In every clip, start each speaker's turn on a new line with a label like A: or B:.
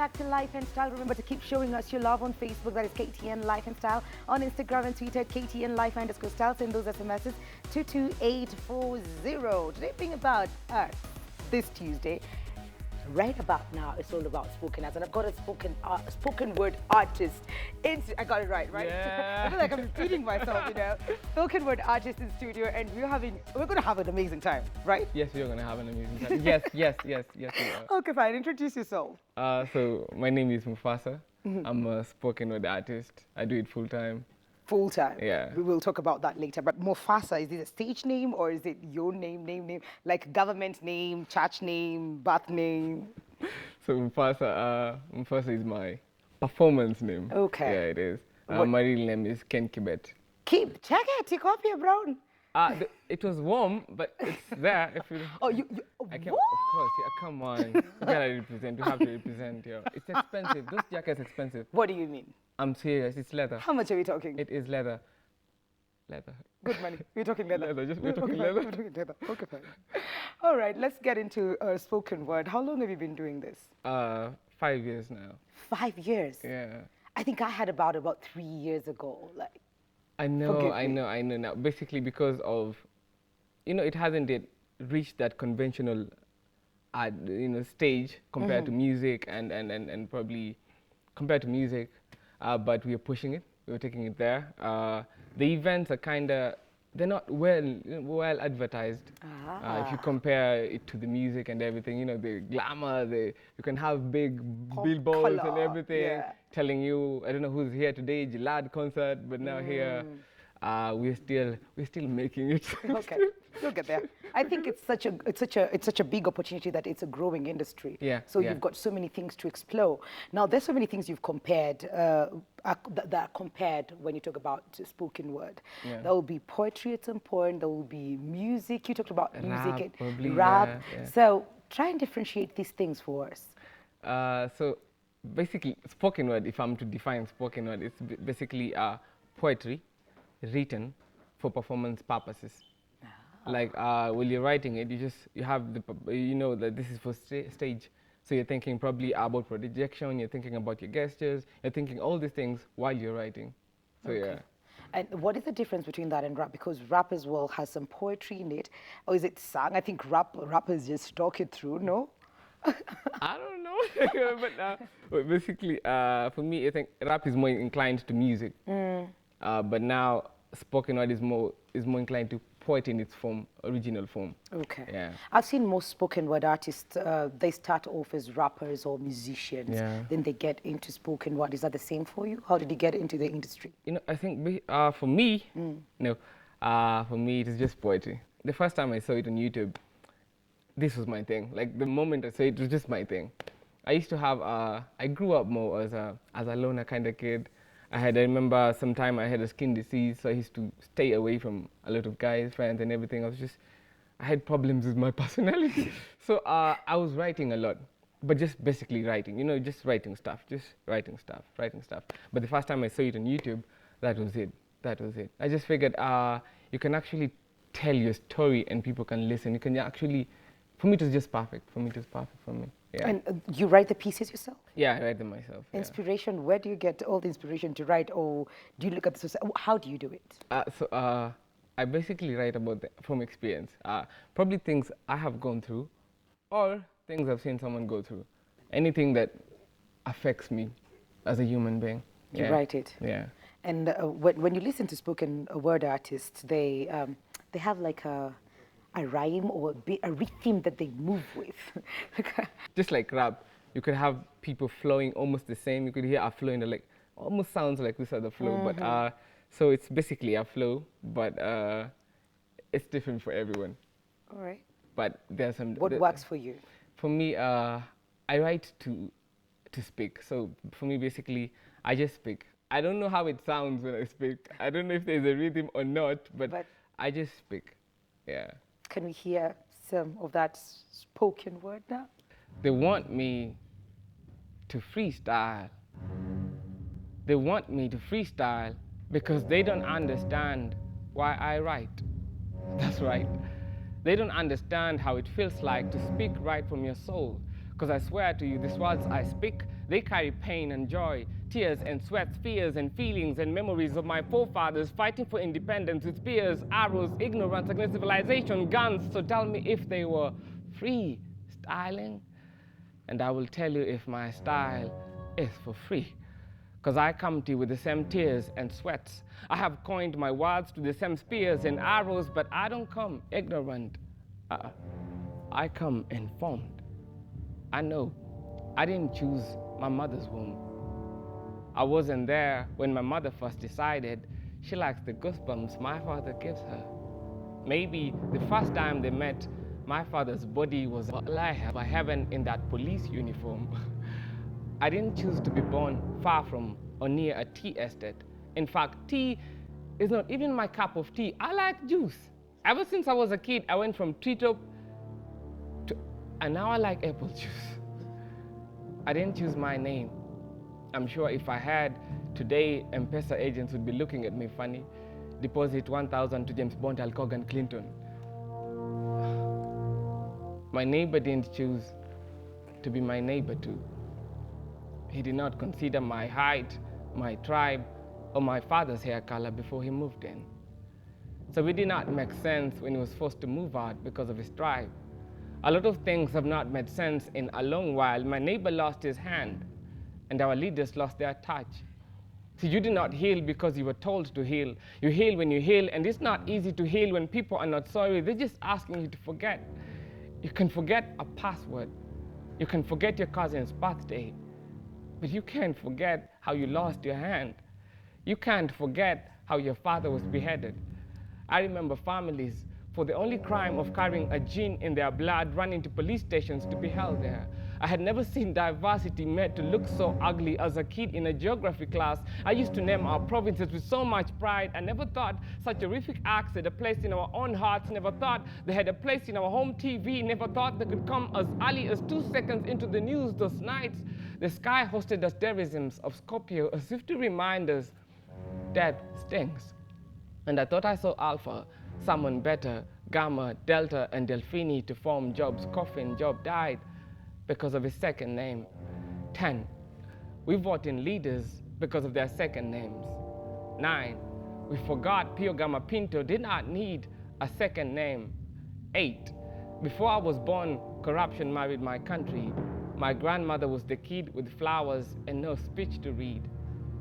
A: back to Life and Style. Remember to keep showing us your love on Facebook. That is KTN Life and Style. On Instagram and Twitter, KTN Life_Style. Send those SMSs to 22840. Today being about this Tuesday. Right about now, it's all about spoken as, and I've got a spoken word artist. I got it right?
B: Yeah.
A: I feel like I'm repeating myself, you know. Spoken word artist in studio, and we're going to have an amazing time, right?
B: Yes, we are going to have an amazing time. Yes, we are.
A: Okay, fine. Introduce yourself.
B: So my name is Mufasa. I'm a spoken word artist. I do it full time.
A: Full time.
B: Yeah.
A: We will talk about that later. But Mufasa, is it a stage name or is it your name? Like government name, church name, birth name?
B: So Mufasa is my performance name.
A: Okay.
B: Yeah, it is. My real name is Ken Kibet.
A: Check it. Take off your brown.
B: It was warm, but it's there. If you.
A: Oh,
B: I can, of course. Yeah, come on. You gotta represent. You have to represent. Yeah. It's expensive. Those jackets are expensive.
A: What do you mean?
B: I'm serious. It's leather.
A: How much are we talking?
B: It is leather. Leather.
A: Good money. We're talking leather.
B: We're talking leather.
A: We're talking leather. Okay, fine. All right, let's get into spoken word. How long have you been doing this?
B: 5 years now.
A: 5 years?
B: Yeah.
A: I think I had about 3 years ago. Like.
B: I know now. Basically because of, it hasn't yet reached that conventional, stage compared to music and probably compared to music, but we are pushing it. We're taking it there. The events are they're not well advertised. If you compare it to the music and everything, the glamour, you can have big billboards and everything telling you, I don't know who's here today, Gilad concert, but now here we're still making it.
A: Okay, we'll get there. I think it's such a big opportunity that it's a growing industry.
B: Yeah.
A: So you've got so many things to explore. Now there's so many things you've compared that are compared when you talk about spoken word.
B: Yeah.
A: There will be poetry at some point. There will be music. You talked about music,
B: probably,
A: rap.
B: yeah.
A: So try and differentiate these things for us.
B: So basically, spoken word. If I'm to define spoken word, it's basically poetry written for performance purposes. Like when you're writing it, you have that this is for stage. So you're thinking probably about projection, you're thinking about your gestures, you're thinking all these things while you're writing. So yeah.
A: And what is the difference between that and rap? Because rap as well has some poetry in it. Or is it sung? I think rappers just talk it through, no?
B: I don't know. But basically, for me, I think rap is more inclined to music. But now spoken word is more inclined to poet in its original form.
A: Okay.
B: Yeah.
A: I've seen most spoken word artists, they start off as rappers or musicians, then they get into spoken word. Is that the same for you? How did you get into the industry?
B: I think for me, for me it is just poetry. The first time I saw it on YouTube, this was my thing. Like the moment I saw it was just my thing. I used to have, I grew up more as a loner kind of kid. I remember sometime I had a skin disease, so I used to stay away from a lot of guys, friends and everything. I had problems with my personality. So I was writing a lot, but just basically writing, just writing stuff. But the first time I saw it on YouTube, that was it. I just figured you can actually tell your story and people can listen. You can actually, for me it was just perfect. For me. Yeah.
A: And you write the pieces yourself?
B: Yeah, I write them myself.
A: Inspiration, where do you get all the inspiration to write, or do you look at the society? How do you do it?
B: I basically write about from experience. Probably things I have gone through or things I've seen someone go through. Anything that affects me as a human being.
A: You write it?
B: Yeah.
A: And when you listen to spoken word artists, they have like a rhyme or a rhythm that they move with.
B: Just like rap, you could have people flowing almost the same. You could hear a flow in the almost sounds like this other flow. But so it's basically a flow, but it's different for everyone.
A: All right.
B: But there's some.
A: What works for you?
B: For me, I write to speak. So for me, basically, I just speak. I don't know how it sounds when I speak. I don't know if there's a rhythm or not, but I just speak. Yeah.
A: Can we hear some of that spoken word now?
B: They want me to freestyle. They want me to freestyle because they don't understand why I write. That's right. They don't understand how it feels like to speak right from your soul. Because I swear to you, these words I speak, They carry pain and joy, tears and sweats, fears and feelings and memories of my forefathers fighting for independence with spears, arrows, ignorance against civilization, guns. So tell me if they were free styling, and I will tell you if my style is for free. Cause I come to you with the same tears and sweats. I have coined my words to the same spears and arrows, but I don't come ignorant. I come informed. I know I didn't choose my mother's womb. I wasn't there when my mother first decided she likes the goosebumps my father gives her. Maybe the first time they met, my father's body was alive by heaven in that police uniform. I didn't choose to be born far from or near a tea estate. In fact, tea is not even my cup of tea. I like juice. Ever since I was a kid, I went from treetop to, and now I like apple juice. I didn't choose my name. I'm sure if I had, today M-Pesa agents would be looking at me funny. Deposit 1,000 to James Bond, Alcog and Clinton. My neighbor didn't choose to be my neighbor too. He did not consider my height, my tribe, or my father's hair color before he moved in. So it did not make sense when he was forced to move out because of his tribe. A lot of things have not made sense in a long while. My neighbor lost his hand, and our leaders lost their touch. So you do not heal because you were told to heal. You heal when you heal, and it's not easy to heal when people are not sorry. They're just asking you to forget. You can forget a password. You can forget your cousin's birthday, but you can't forget how you lost your hand. You can't forget how your father was beheaded. I remember families, for the only crime of carrying a gene in their blood, running to police stations to be held there. I had never seen diversity made to look so ugly as a kid in a geography class. I used to name our provinces with so much pride. I never thought such horrific acts had a place in our own hearts, never thought they had a place in our home TV, never thought they could come as early as 2 seconds into the news those nights. The sky hosted us derisms of Scorpio as if to remind us death stings. And I thought I saw Alpha, someone better, Gamma, Delta, and Delphini to form Job's coffin. Job died because of his second name. 10. We vote in leaders because of their second names. 9. We forgot Pio Gamma Pinto did not need a second name. 8. Before I was born, corruption married my country. My grandmother was the kid with flowers and no speech to read.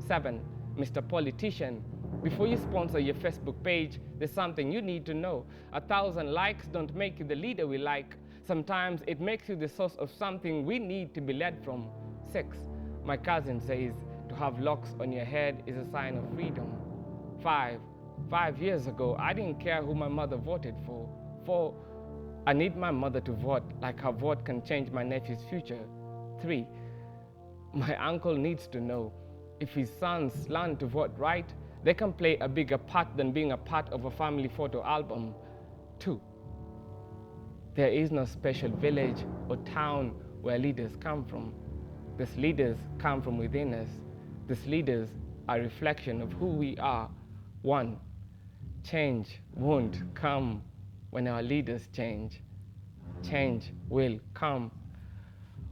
B: 7. Mr. Politician, before you sponsor your Facebook page, there's something you need to know. 1,000 likes don't make you the leader we like. Sometimes it makes you the source of something we need to be led from. 6. My cousin says to have locks on your head is a sign of freedom. 5. 5 years ago, I didn't care who my mother voted for. 4. I need my mother to vote, like her vote can change my nephew's future. 3. My uncle needs to know if his sons learn to vote right, they can play a bigger part than being a part of a family photo album. 2. There is no special village or town where leaders come from. These leaders come from within us. These leaders are a reflection of who we are. 1. Change won't come when our leaders change. Change will come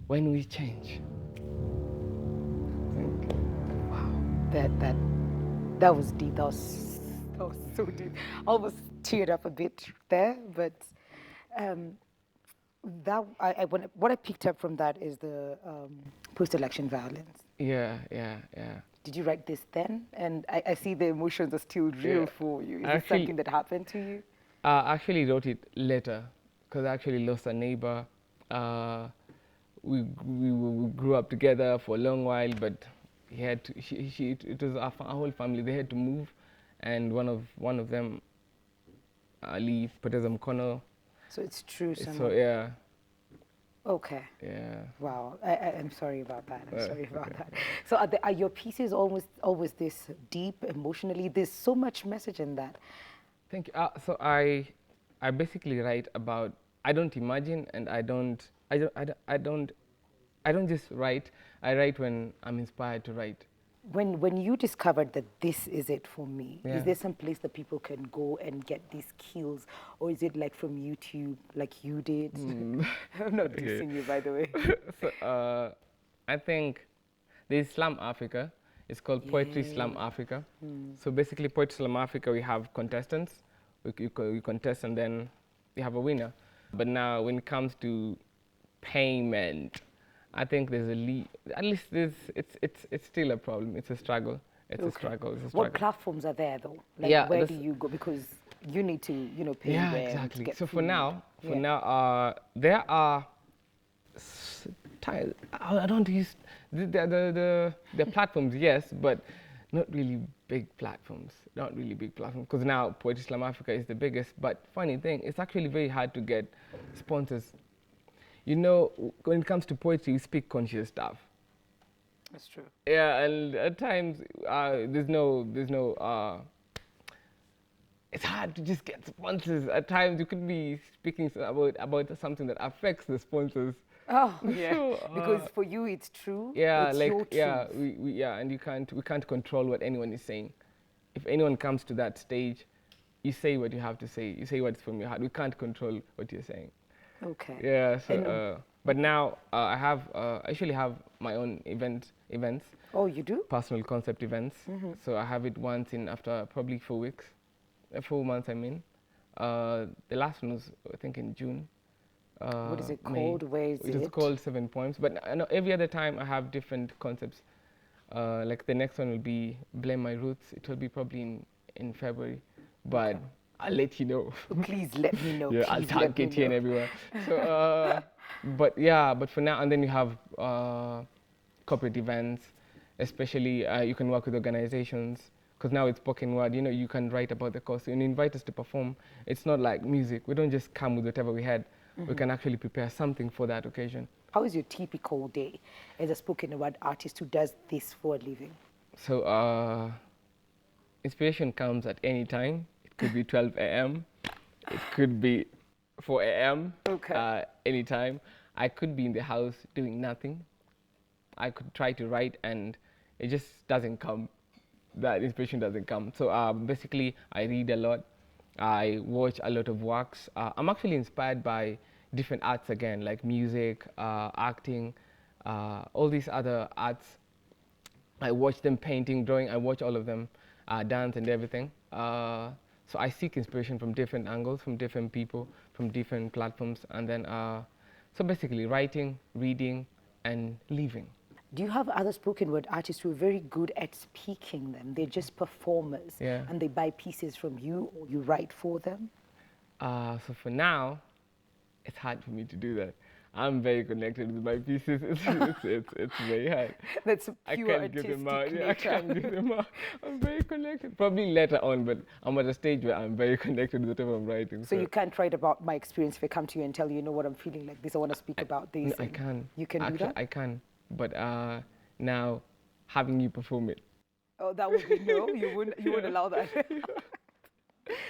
B: when we change. Thank you.
A: Wow, that was deep. That was so deep. Almost teared up a bit there, but what I picked up from that is the post-election violence.
B: Yeah.
A: Did you write this then? And I see the emotions are still real for you. Is this something that happened to you?
B: I actually wrote it later because I actually lost a neighbor. We grew up together for a long while, but he had to, it was our whole family. They had to move, and one of them, Ali Poteza Mkono.
A: So it's true.
B: So yeah.
A: Okay.
B: Yeah.
A: Wow. I'm sorry about that. I'm sorry about that. So are your pieces always this deep emotionally? There's so much message in that.
B: Thank you. So I basically write about, I don't imagine, and I don't just write. I write when I'm inspired to write.
A: When you discovered that this is it for me,
B: Yeah.
A: is there some place that people can go and get these skills, or is it like from YouTube, like you did? I'm not dissing you, by the way.
B: So I think There's Slam Africa. It's called Poetry Slam Africa. So basically, Poetry Slam Africa, we have contestants. We contest and then we have a winner. But now, when it comes to payment, I think there's at least it's still a problem. It's a struggle. It's a struggle. It's a struggle.
A: What platforms are there though? Like
B: Yeah,
A: where do you go? Because you need to, pay
B: Yeah,
A: rent,
B: exactly.
A: get
B: So
A: food.
B: for now, there are I don't use the platforms, yes, but not really big platforms. Not really big platforms. Because now Poetry Slam Africa is the biggest. But funny thing, it's actually very hard to get sponsors. You know, when it comes to poetry, we speak conscious stuff.
A: That's true.
B: Yeah, and at times there's no. It's hard to just get sponsors. At times you could be speaking about something that affects the sponsors.
A: Oh, yeah.
B: So,
A: because for you it's true.
B: Yeah,
A: it's
B: like
A: your truth.
B: and we can't control what anyone is saying. If anyone comes to that stage, you say what you have to say. You say what's from your heart. We can't control what you're saying.
A: Okay.
B: Yeah. So, but now I actually have my own events.
A: Oh, you do?
B: Personal concept events. So I have it once in after probably 4 weeks, 4 months. I mean, the last one was I think in June.
A: What is it
B: May.
A: called? Where is it?
B: It is called 7 Poems. But I know every other time I have different concepts. Like the next one will be Blame My Roots. It will be probably in February. But I'll let you know.
A: Please let me know.
B: Yeah, I'll tag it here and everywhere. So, but for now, and then you have corporate events, especially you can work with organizations. Because now it's spoken word, you can write about the cause. When you invite us to perform, it's not like music. We don't just come with whatever we had. We can actually prepare something for that occasion.
A: How is your typical day as a spoken word artist who does this for a living?
B: So, inspiration comes at any time. It could be 12 a.m. It could be 4 a.m.
A: Okay.
B: Anytime. I could be in the house doing nothing. I could try to write and it just doesn't come. That inspiration doesn't come. So basically, I read a lot. I watch a lot of works. I'm actually inspired by different arts again, like music, acting, all these other arts. I watch them painting, drawing. I watch all of them, dance and everything. So I seek inspiration from different angles, from different people, from different platforms, and then so basically writing, reading, and living.
A: Do you have other spoken word artists who are very good at speaking them? They're just performers,
B: Yeah.
A: and they buy pieces from you, or you write for them?
B: So for now, it's hard for me to do that. I'm very connected with my pieces. It's very hard.
A: That's a
B: I
A: pure
B: can't give them out.
A: artistic
B: Yeah, I can't give them out. I'm very connected. Probably later on, but I'm at a stage where I'm very connected with whatever I'm writing.
A: So you can't write about my experience if I come to you and tell you, you know what, I'm feeling like this, I want to speak about this.
B: No, I can.
A: You can
B: Actually,
A: do that?
B: I can. But now, having you perform it.
A: Oh, that would be no, you wouldn't allow that.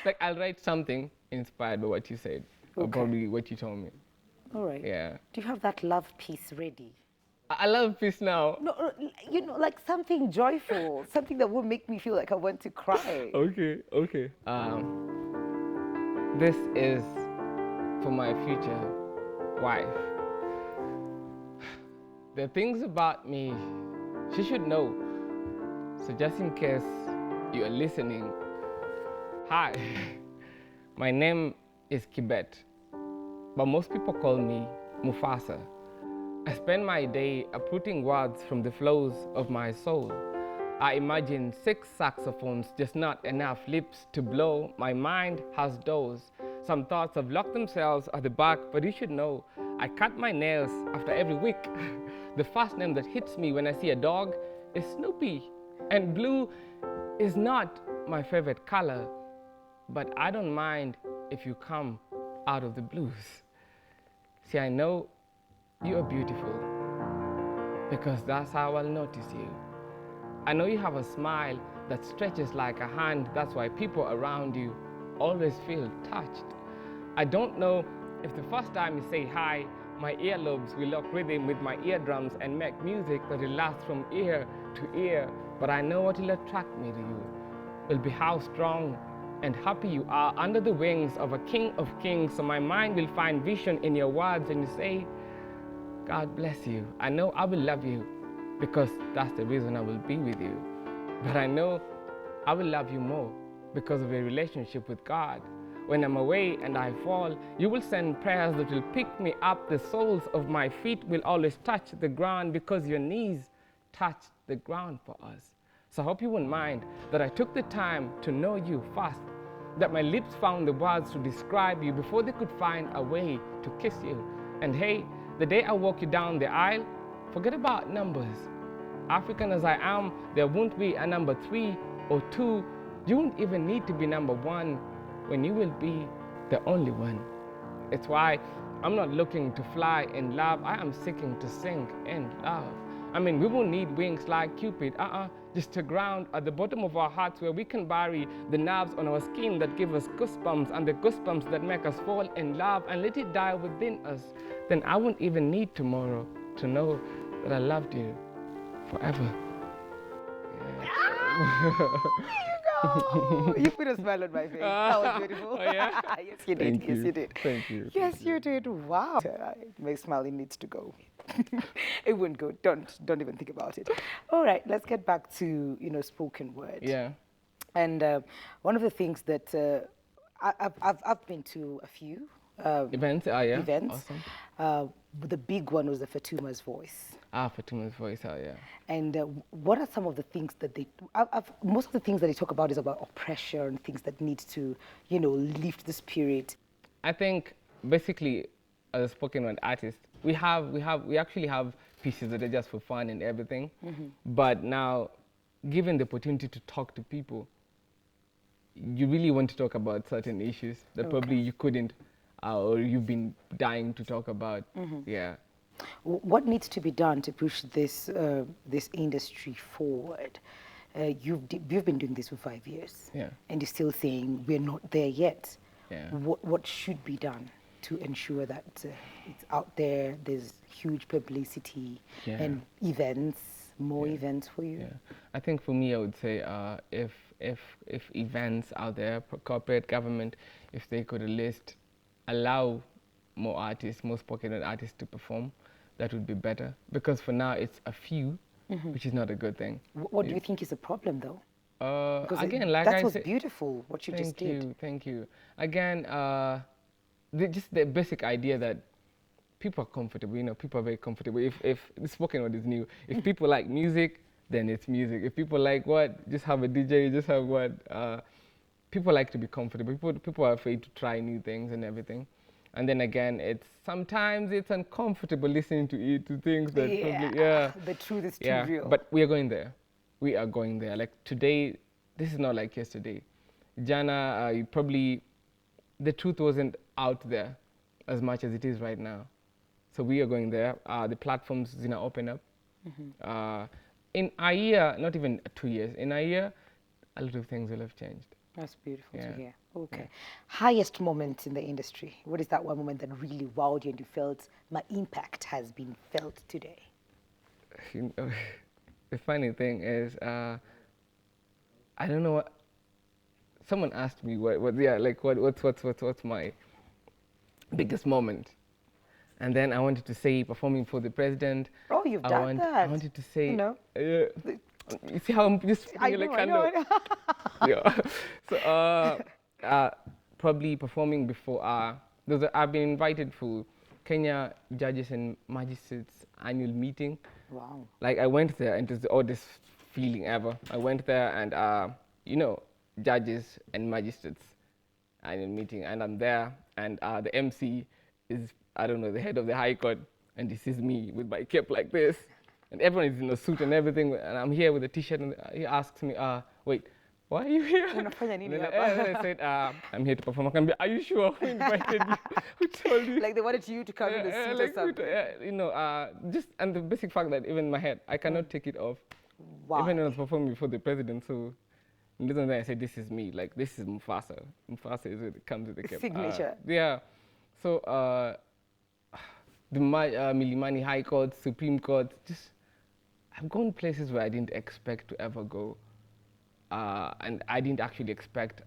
B: Like, I'll write something inspired by what you said, or
A: Okay.
B: probably what you told me.
A: All right.
B: Yeah.
A: Do you have that love piece ready?
B: I love peace now.
A: No, like something joyful, something that will make me feel like I want to cry.
B: Okay. This is for my future wife. The things about me she should know. So just in case you are listening, hi, my name is Kibet, but most people call me Mufasa. I spend my day uprooting words from the flows of my soul. I imagine 6 saxophones, just not enough lips to blow. My mind has doors. Some thoughts have locked themselves at the back, but you should know, I cut my nails after every week. The first name that hits me when I see a dog is Snoopy. And blue is not my favorite color, but I don't mind if you come out of the blues. See, I know you are beautiful because that's how I'll notice you. I know you have a smile that stretches like a hand. That's why people around you always feel touched. I don't know if the first time you say hi, my earlobes will lock rhythm with my eardrums and make music that will last from ear to ear. But I know what will attract me to you will be how strong and happy you are under the wings of a king of kings. So my mind will find vision in your words and you say, God bless you. I know I will love you because that's the reason I will be with you. But I know I will love you more because of your relationship with God. When I'm away and I fall, you will send prayers that will pick me up. The soles of my feet will always touch the ground because your knees touch the ground for us. So I hope you won't mind that I took the time to know you first, that my lips found the words to describe you before they could find a way to kiss you. And hey, the day I walk you down the aisle, forget about numbers. African as I am, there won't be a number 3 or 2. You won't even need to be number 1 when you will be the only one. It's why I'm not looking to fly in love. I am seeking to sing in love. I mean, we won't need wings like Cupid, just a ground at the bottom of our hearts where we can bury the nerves on our skin that give us goosebumps and the goosebumps that make us fall in love and let it die within us. Then I won't even need tomorrow to know that I loved you forever.
A: Oh, you put a smile on my face. That was beautiful.
B: Oh, yeah?
A: Yes, you did.
B: Thank
A: Yes,
B: you.
A: you did.
B: Thank you.
A: Yes,
B: Thank
A: you did. Wow. My smiling needs to go. It wouldn't go. Don't even think about it. All right, let's get back to spoken word.
B: Yeah.
A: And one of the things that I've been to a few
B: Events? Yeah.
A: events.
B: Awesome.
A: The big one was the Fatuma's Voice.
B: Fatima's voice, yeah.
A: And what are some of the things that most of the things that they talk about is about oppression and things that need to, lift the spirit.
B: I think basically, as a spoken word artist, we actually have pieces that are just for fun and everything. But now, given the opportunity to talk to people, you really want to talk about certain issues that probably you couldn't, or you've been dying to talk about. Yeah.
A: What needs to be done to push this industry forward? You've been doing this for 5 years,
B: Yeah.
A: and you're still saying we're not there yet.
B: Yeah.
A: What should be done to ensure that it's out there? There's huge publicity
B: Yeah.
A: and events, more events for you.
B: Yeah, I think for me, I would say if events out there, corporate, government, if they could at least allow more artists, more spoken word artists to perform, that would be better. Because for now, it's a few, which is not a good thing.
A: What do you think is the problem, though? Because
B: Again, like
A: that
B: I
A: was
B: said,
A: beautiful, what you just did.
B: Thank you. Again, just the basic idea that people are comfortable. People are very comfortable. If the spoken word is new, if people like music, then it's music. If people like what, just have a DJ, just have what. People like to be comfortable. People are afraid to try new things and everything. And then again, sometimes it's uncomfortable listening to things that probably,
A: The truth is too real.
B: But we are going there. We are going there. Like today, this is not like yesterday. Jana, the truth wasn't out there as much as it is right now. So we are going there. The platforms is gonna open up. In a year, not even 2 years, in a year, a lot of things will have changed.
A: That's beautiful to
B: Yeah.
A: hear. Okay. Highest moment in the industry. What is that one moment that really wowed you and you felt my impact has been felt today?
B: The funny thing is, I don't know what. Someone asked me what's my biggest moment, and then I wanted to say performing for the president.
A: Oh, you've done that.
B: I wanted to say. You see how I'm just
A: I
B: like
A: know.
B: yeah. So probably performing before I've been invited for Kenya Judges and Magistrates annual meeting.
A: Wow.
B: Like I went there and it was the oddest feeling ever. I went there and judges and magistrates annual meeting, and I'm there and the MC is, I don't know, the head of the High Court, and he sees me with my cape like this. And everyone is in a suit and everything, and I'm here with a t-shirt, and he asks me, wait, why are you here? And then I said, I'm here to perform. I can be, are you sure? Who invited you? Who told you?
A: Like they wanted you to come in a suit or something.
B: Just, and the basic fact that even in my head, I cannot take it off.
A: Wow.
B: Even when I was performing before the president, so then I said, this is me, like this is Mufasa. Mufasa is what comes with the cape.
A: Signature.
B: Yeah. So the Milimani High Court, Supreme Court, just, I've gone places where I didn't expect to ever go. And I didn't actually expect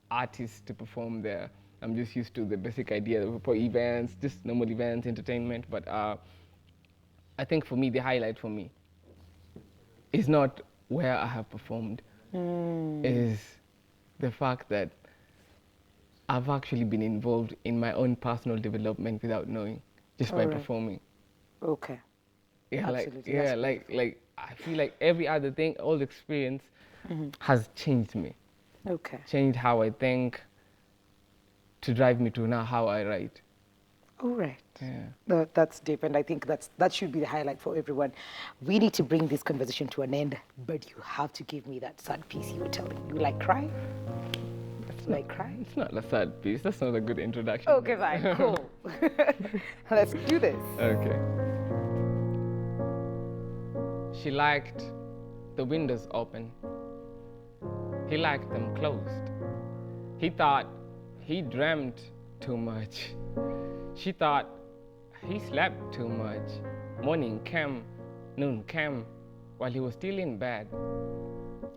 B: artists to perform there. I'm just used to the basic idea of events, just normal events, entertainment. But I think for me, the highlight for me is not where I have performed. Is the fact that I've actually been involved in my own personal development without knowing, just by performing.
A: Okay.
B: Yeah,
A: Absolutely.
B: like I feel like every other thing, all the experience has changed me,
A: Okay.
B: changed how I think, to drive me to now how I write.
A: All right.
B: Yeah.
A: No, that's deep, and I think that should be the highlight for everyone. We need to bring this conversation to an end, but you have to give me that sad piece you were telling me. You like cry? Like cry?
B: It's not a sad piece. That's not a good introduction.
A: Okay, fine, cool. Let's do this.
B: Okay. She liked the windows open. He liked them closed. He thought he dreamt too much. She thought he slept too much. Morning came, noon came, while he was still in bed.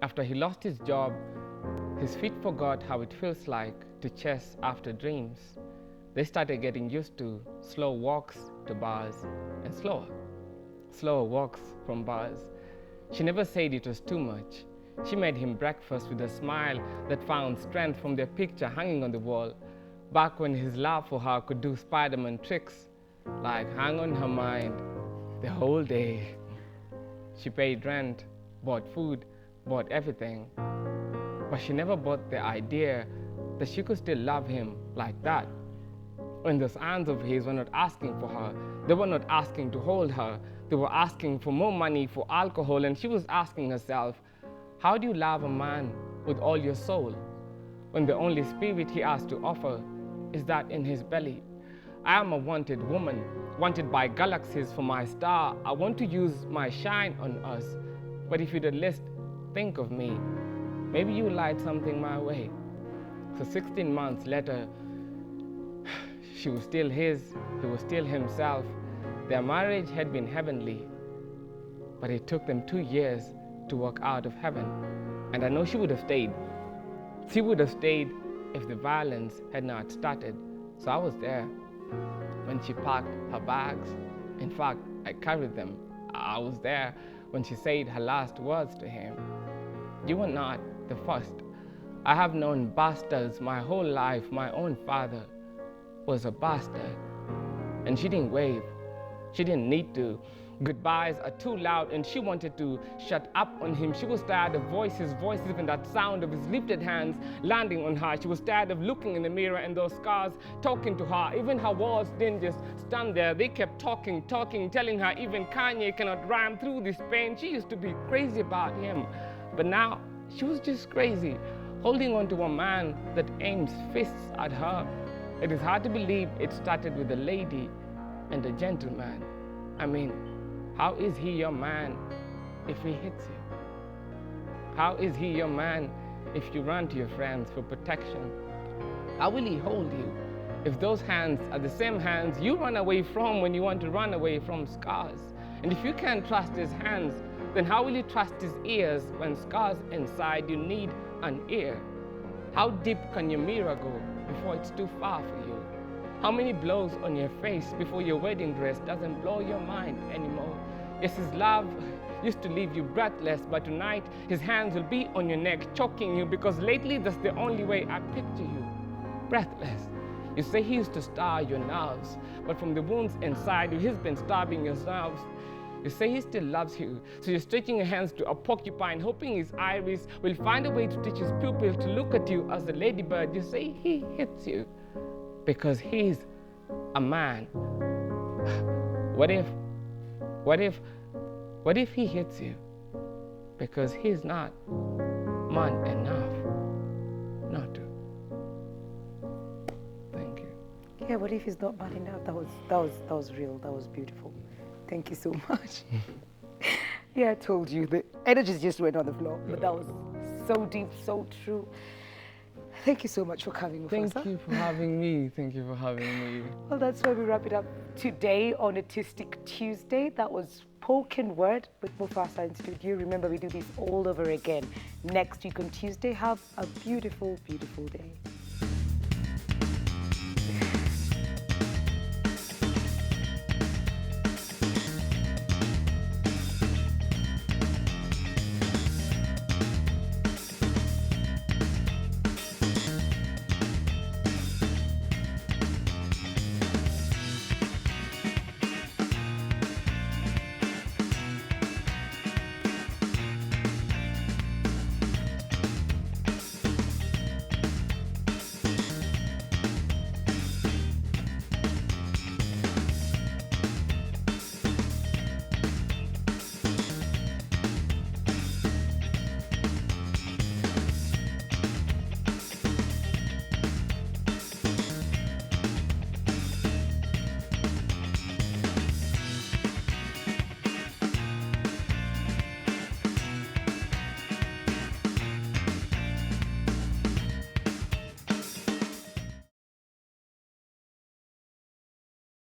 B: After he lost his job, his feet forgot how it feels like to chase after dreams. They started getting used to slow walks to bars and slower walks from bars. She never said it was too much. She made him breakfast with a smile that found strength from their picture hanging on the wall, back when his love for her could do Spider-Man tricks, like hang on her mind the whole day. She paid rent, bought food, bought everything, but she never bought the idea that she could still love him like that. When those hands of his were not asking for her, they were not asking to hold her, they were asking for more money, for alcohol, and she was asking herself, how do you love a man with all your soul when the only spirit he has to offer is that in his belly? I am a wanted woman, wanted by galaxies for my star. I want to use my shine on us, but if you'd at least think of me, maybe you light something my way. So 16 months later, she was still his, he was still himself. Their marriage had been heavenly, but it took them 2 years to walk out of heaven. And I know she would have stayed. She would have stayed if the violence had not started. So I was there when she packed her bags. In fact, I carried them. I was there when she said her last words to him. You are not the first. I have known bastards my whole life. My own father was a bastard. And she didn't wave. She didn't need to. Goodbyes are too loud, and she wanted to shut up on him. She was tired of voices, and that sound of his lifted hands landing on her. She was tired of looking in the mirror and those scars talking to her. Even her walls didn't just stand there. They kept talking, telling her even Kanye cannot rhyme through this pain. She used to be crazy about him. But now, she was just crazy, holding on to a man that aims fists at her. It is hard to believe it started with a lady and a gentleman. I mean, how is he your man if he hits you? How is he your man if you run to your friends for protection? How will he hold you if those hands are the same hands you run away from when you want to run away from scars? And if you can't trust his hands, then how will you trust his ears when scars inside you need an ear? How deep can your mirror go before it's too far for you? How many blows on your face before your wedding dress doesn't blow your mind anymore? Yes, his love used to leave you breathless, but tonight his hands will be on your neck, choking you, because lately that's the only way I picture you, breathless. You say he used to star your nerves, but from the wounds inside you, he's been starving your nerves. You say he still loves you, so you're stretching your hands to a porcupine, hoping his iris will find a way to teach his pupil to look at you as a ladybird. You say he hits you because he's a man. What if he hits you because he's not man enough not to? Thank you.
A: Yeah, what if he's not man enough? That was real. That was beautiful. Thank you so much. Yeah, I told you the energy just went on the floor, but that was so deep, so true. Thank you so much for coming with us.
B: Thank you for having me. Thank you for having me.
A: Well, that's where we wrap it up today on Autistic Tuesday. That was Spoken Word with Mombasa in studio. Remember, we do this all over again next week on Tuesday. Have a beautiful, beautiful day.